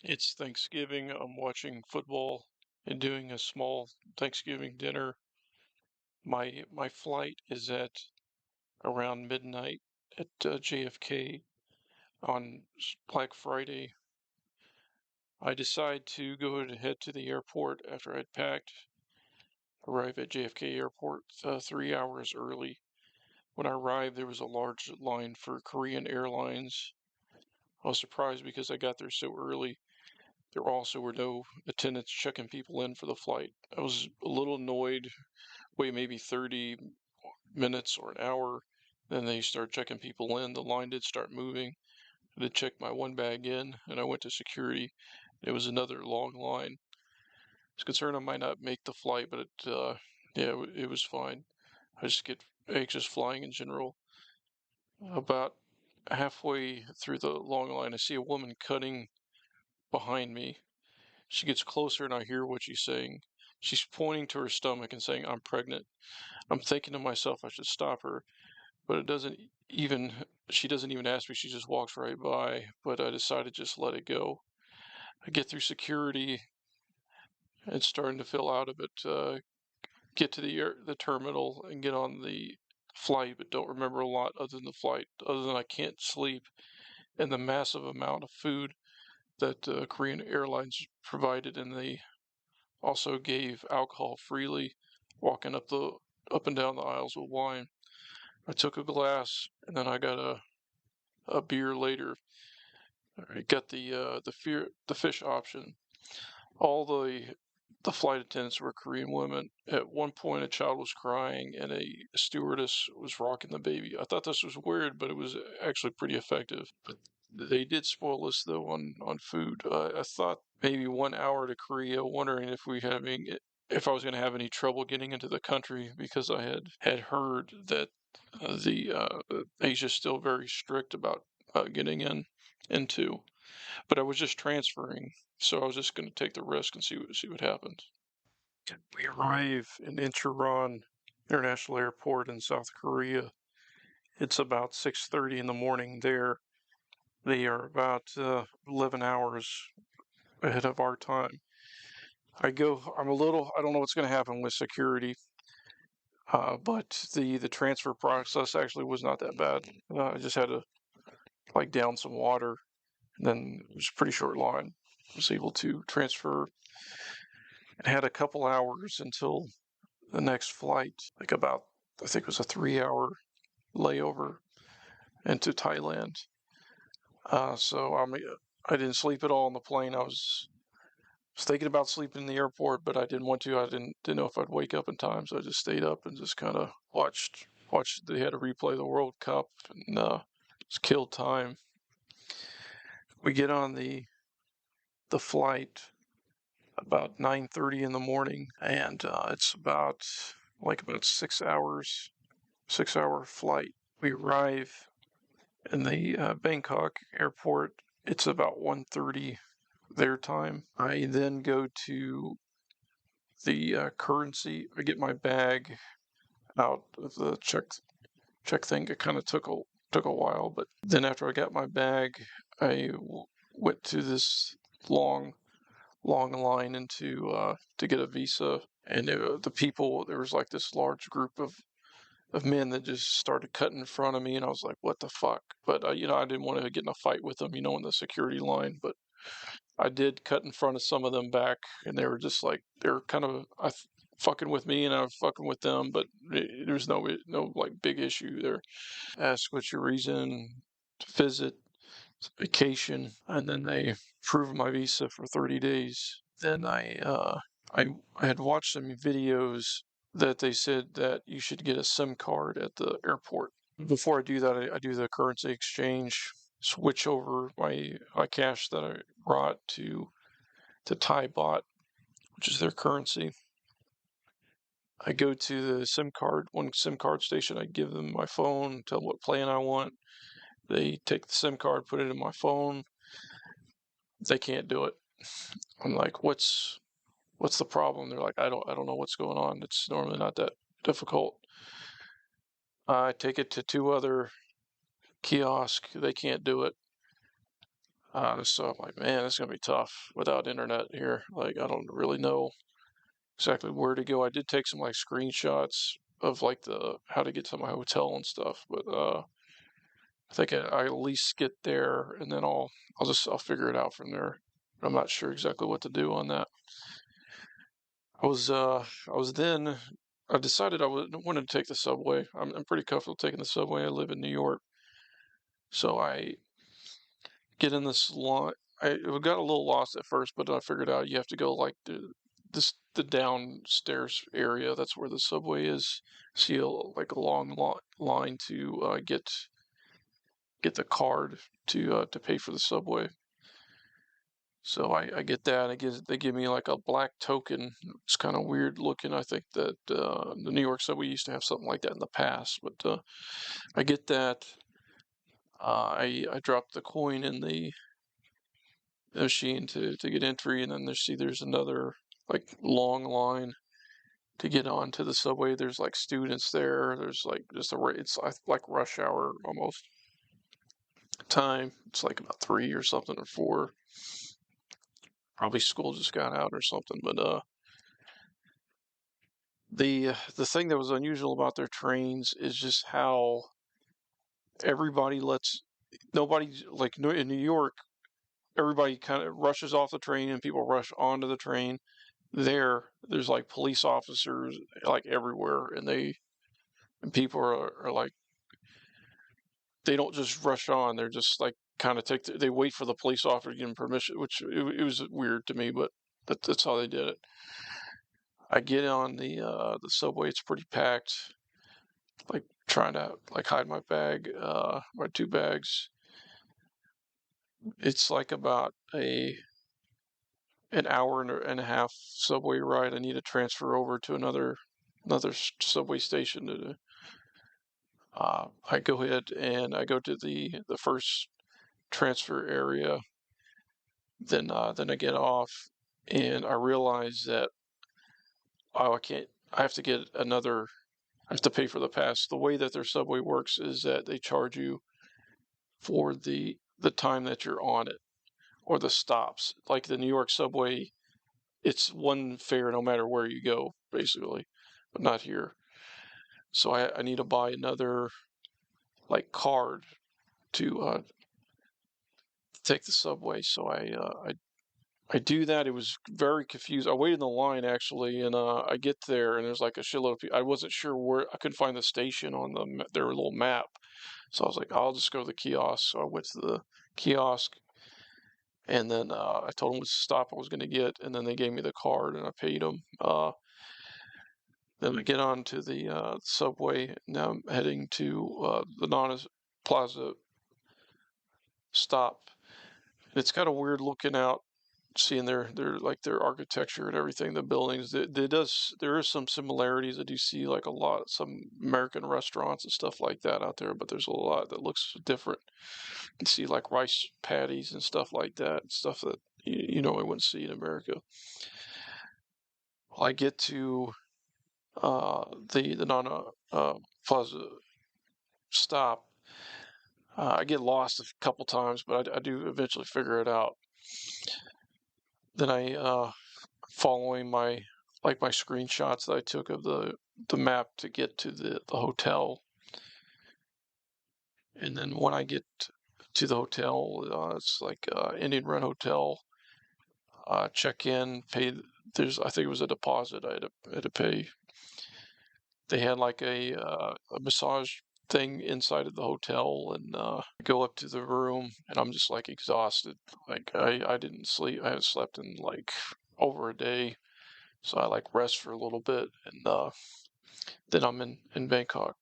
It's Thanksgiving. I'm watching football and doing a small Thanksgiving dinner. My flight is at around midnight at JFK on Black Friday. I decide to go ahead and head to the airport after I'd packed, arrive at JFK Airport 3 hours early. When I arrived, there was a large line for Korean Airlines. I was surprised because I got there so early. There also were no attendants checking people in for the flight. I was a little annoyed. Wait maybe 30 minutes or an hour. Then they start checking people in. The line did start moving. I did check my one bag in, and I went to security. It was another long line. I was concerned I might not make the flight, but yeah, it was fine. I just get anxious flying in general. About halfway through the long line, I see a woman cutting behind me. She gets closer and I hear what she's saying. She's pointing to her stomach and saying, "I'm pregnant." I'm thinking to myself I should stop her, but it doesn't even, she doesn't even ask me. She just walks right by, but I decided to just let it go. I get through security and starting to fill out of it, get to the terminal and get on the flight, but don't remember a lot other than the flight, other than I can't sleep and the massive amount of food that Korean Airlines provided, and they also gave alcohol freely, walking up and down the aisles with wine. I took a glass, and then I got a beer later. I got the fish option. All the flight attendants were Korean women. At one point, a child was crying, and a stewardess was rocking the baby. I thought this was weird, but it was actually pretty effective. But they did spoil us though on food. I thought maybe 1 hour to Korea, wondering if I was going to have any trouble getting into the country because I had heard that Asia's still very strict about getting into. But I was just transferring, so I was just going to take the risk and see what happens. We arrive in Incheon International Airport in South Korea. It's about 6:30 in the morning there. They are about 11 hours ahead of our time. I don't know what's going to happen with security, but the transfer process actually was not that bad. I just had to like down some water, and then it was a pretty short line. I was able to transfer and had a couple hours until the next flight, like about, I think it was a 3 hour layover into Thailand. I didn't sleep at all on the plane. I was thinking about sleeping in the airport, but I didn't want to. I didn't know if I'd wake up in time, so I just stayed up and just kind of watched. They had to replay the World Cup and just killed time. We get on the flight about 9:30 in the morning, and it's about 6 hours, 6 hour flight. We arrive in the Bangkok airport. It's about 1:30 their time. I then go to the currency. I get my bag out of the check thing. It kind of took a while, but then after I got my bag, went to this long long line into to get a visa, and the people, there was like this large group of men that just started cutting in front of me, and I was like, "What the fuck?" But I didn't want to get in a fight with them, in the security line. But I did cut in front of some of them back, and they were just like they were kind of fucking with me, and I was fucking with them. But there was no like big issue there. Ask what's your reason to visit, vacation, and then they approved my visa for 30 days. Then I had watched some videos that they said that you should get a SIM card at the airport. Before I do that, I do the currency exchange, switch over my cash that I brought to Thai baht, which is their currency. I go to the one SIM card station. I give them my phone, tell them what plan I want. They take the SIM card, put it in my phone. They can't do it. I'm like, what's the problem? They're like, I don't know what's going on. It's normally not that difficult. I take it to two other kiosks. They can't do it. So I'm like, man, it's gonna be tough without internet here. Like, I don't really know exactly where to go. I did take some like screenshots of like the how to get to my hotel and stuff, but I think I at least get there and then I'll figure it out from there. I'm not sure exactly what to do on that. I was then I decided wanted to take the subway. I'm pretty comfortable taking the subway. I live in New York, so I get in this line. I got a little lost at first, but I figured out you have to go like the downstairs area. That's where the subway is. See like a long line to get the card to pay for the subway. So I get that. They give me like a black token. It's kind of weird looking. I think that the New York subway used to have something like that in the past, but I get that. I drop the coin in the machine to get entry, and then there's another like long line to get onto the subway. There's like students there. There's like just it's like rush hour almost time. It's like about 3 or something or 4. Probably school just got out or something. But the thing that was unusual about their trains is just how everybody lets nobody like in New York. Everybody kind of rushes off the train and people rush onto the train. There's like police officers like everywhere, and people are like they don't just rush on. They're just like kind of they wait for the police officer to give them permission, which it was weird to me, but that's how they did it. I get on the subway. It's pretty packed. Like trying to like hide my my 2 bags. It's like about an hour and a half subway ride. I need to transfer over to another subway station to. I go ahead and I go to the first transfer area. Then I get off, and I realize that oh I can't. I have to get another. I have to pay for the pass. The way that their subway works is that they charge you for the time that you're on it or the stops. Like the New York subway, it's one fare no matter where you go, basically, but not here. So I need to buy another like card to take the subway. So I do that. It was very confused. I waited in the line actually, and I get there and there's like a shitload of people. I wasn't sure where I couldn't find the station on their little map. So I was like, I'll just go to the kiosk. So I went to the kiosk, and then I told them which stop I was going to get, and then they gave me the card, and I paid them. Then I get on to the subway. Now I'm heading to the Nana Plaza stop. And it's kind of weird looking out, seeing their architecture and everything, the buildings. There is some similarities. I do see like some American restaurants and stuff like that out there, but there's a lot that looks different. You see like rice patties and stuff like that, stuff that you know I wouldn't see in America. Well, I get to the Nana Plaza stop. I get lost a couple times, but I do eventually figure it out. Then I following my screenshots that I took of the map to get to the hotel, and then when I get to the hotel, it's like Indian Run Hotel. Check in, pay. I think it was a deposit I had to pay. They had like a massage thing inside of the hotel, and go up to the room, and I'm just like exhausted. Like I didn't sleep. I haven't slept in like over a day, so I like rest for a little bit, and then I'm in Bangkok.